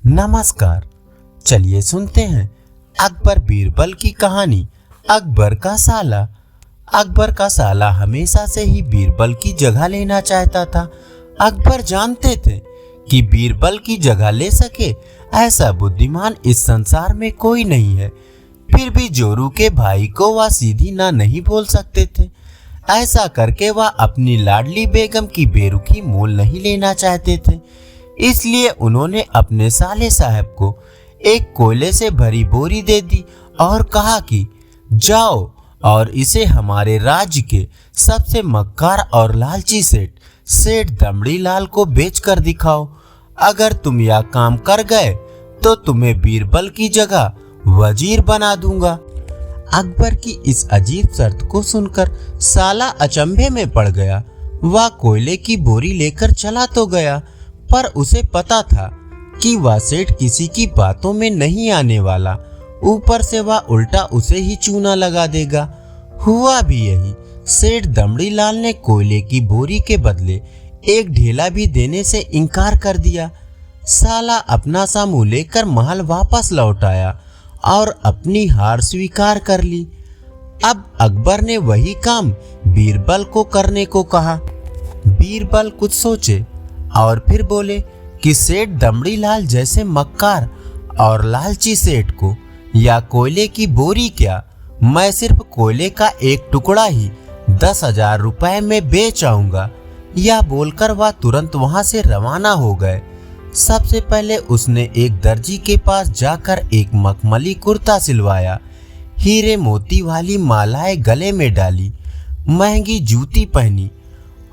नमस्कार। चलिए सुनते हैं अकबर बीरबल की कहानी। अकबर का साला। अकबर का साला हमेशा से ही बीरबल की जगह लेना चाहता था। अकबर जानते थे कि बीरबल की जगह ले सके ऐसा बुद्धिमान इस संसार में कोई नहीं है। फिर भी जोरू के भाई को वह सीधी ना नहीं बोल सकते थे। ऐसा करके वह अपनी लाडली बेगम की बेरुखी मोल नहीं लेना चाहते थे। इसलिए उन्होंने अपने साले साहब को एक कोयले से भरी बोरी दे दी और कहा कि जाओ और इसे हमारे राज्य के सबसे मक्कार और लालची सेठ दमड़ी लाल को बेच कर दिखाओ। अगर तुम यह काम कर गए तो तुम्हें बीरबल की जगह वजीर बना दूंगा। अकबर की इस अजीब शर्त को सुनकर साला अचंभे में पड़ गया। वह कोयले की बोरी लेकर चला तो गया, पर उसे पता था कि वह सेठ किसी की बातों में नहीं आने वाला। ऊपर से वह उल्टा उसे ही चूना लगा देगा। हुआ भी यही। सेठ दमड़ी लाल ने कोयले की बोरी के बदले एक ढेला भी देने से इनकार कर दिया। साला अपना सा मुंह लेकर महल वापस लौट आया और अपनी हार स्वीकार कर ली। अब अकबर ने वही काम बीरबल को करने को कहा। बीरबल कुछ सोचे और फिर बोले कि सेठ दमड़ी लाल जैसे मक्कार और लालची सेठ को या कोयले की बोरी क्या, मैं सिर्फ कोयले का एक टुकड़ा ही 10,000 रुपए में बेच आऊंगा। यह बोलकर वह तुरंत वहां से रवाना हो गए। सबसे पहले उसने एक दर्जी के पास जाकर एक मखमली कुर्ता सिलवाया, हीरे मोती वाली मालाएं गले में डाली, महंगी जूती पहनी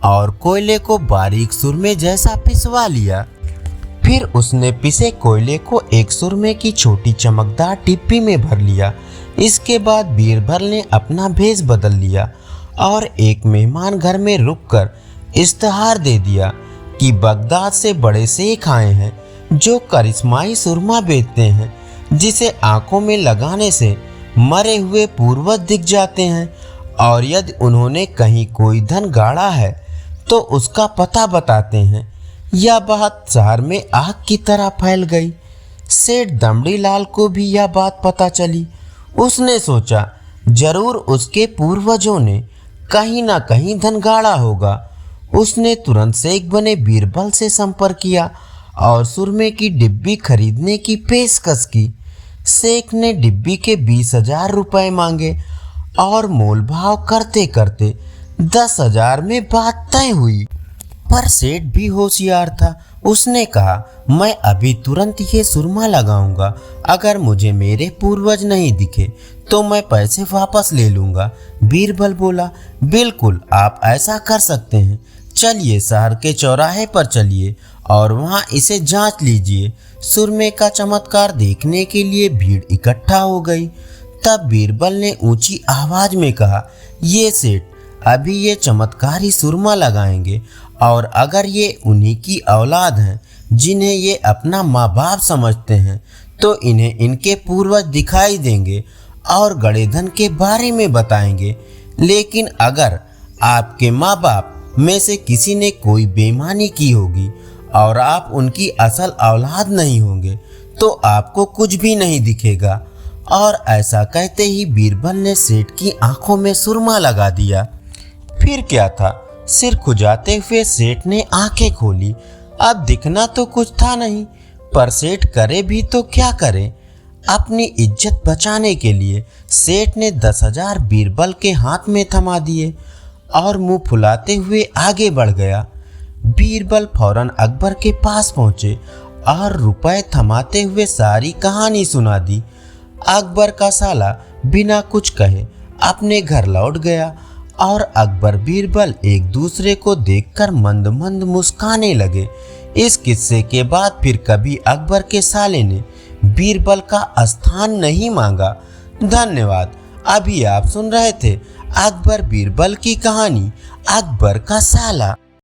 और कोयले को बारीक सुरमे जैसा पिसवा लिया। फिर उसने पिसे कोयले को एक सुरमे की छोटी चमकदार डिब्बी में भर लिया। इसके बाद बीरबल ने अपना भेष बदल लिया और एक मेहमान घर में रुककर इश्तहार दे दिया कि बगदाद से बड़े शेख आए हैं जो करिश्माई सुरमा बेचते हैं, जिसे आंखों में लगाने से मरे हुए पूर्वज दिख जाते हैं, और यदि उन्होंने कहीं कोई धन गाड़ा है तो उसका पता बताते हैं। यह बात शहर में आग की तरह फैल गई। सेठ दमड़ी लाल को भी यह बात पता चली। उसने सोचा जरूर उसके पूर्वजों ने कहीं ना कहीं धन गाड़ा होगा। उसने तुरंत शेख बने बीरबल से संपर्क किया और सुरमे की डिब्बी खरीदने की पेशकश की। शेख ने डिब्बी के 20,000 रुपए मांगे और मोल भाव करते करते 10,000 में बात तय हुई। पर सेठ भी होशियार था। उसने कहा, मैं अभी तुरंत ये सुरमा लगाऊंगा। अगर मुझे मेरे पूर्वज नहीं दिखे तो मैं पैसे वापस ले लूंगा। बीरबल बोला, बिल्कुल आप ऐसा कर सकते हैं। चलिए शहर के चौराहे पर चलिए और वहां इसे जांच लीजिए। सुरमे का चमत्कार देखने के लिए भीड़ इकट्ठा हो गई। तब बीरबल ने ऊंची आवाज में कहा, ये सेठ अभी ये चमत्कारी सुरमा लगाएंगे और अगर ये उन्हीं की औलाद हैं जिन्हें ये अपना माँ बाप समझते हैं तो इन्हें इनके पूर्वज दिखाई देंगे और गड़े धन के बारे में बताएंगे। लेकिन अगर आपके माँ बाप में से किसी ने कोई बेईमानी की होगी और आप उनकी असल औलाद नहीं होंगे तो आपको कुछ भी नहीं दिखेगा। और ऐसा कहते ही बीरबल ने सेठ की आंखों में सुरमा लगा दिया। फिर क्या था, सिर खुजाते हुए सेठ ने आंखें खोली। अब दिखना तो कुछ था नहीं, पर सेठ करे भी तो क्या करे। अपनी इज्जत बचाने के लिए सेठ ने 10,000 बीरबल के हाथ में थमा दिए और मुंह फुलाते हुए आगे बढ़ गया। बीरबल फौरन अकबर के पास पहुंचे और रुपए थमाते हुए सारी कहानी सुना दी। अकबर का साला बिना कुछ कहे अपने घर लौट गया और अकबर बीरबल एक दूसरे को देखकर मंद मंद मुस्काने लगे। इस किस्से के बाद फिर कभी अकबर के साले ने बीरबल का स्थान नहीं मांगा। धन्यवाद। अभी आप सुन रहे थे अकबर बीरबल की कहानी, अकबर का साला।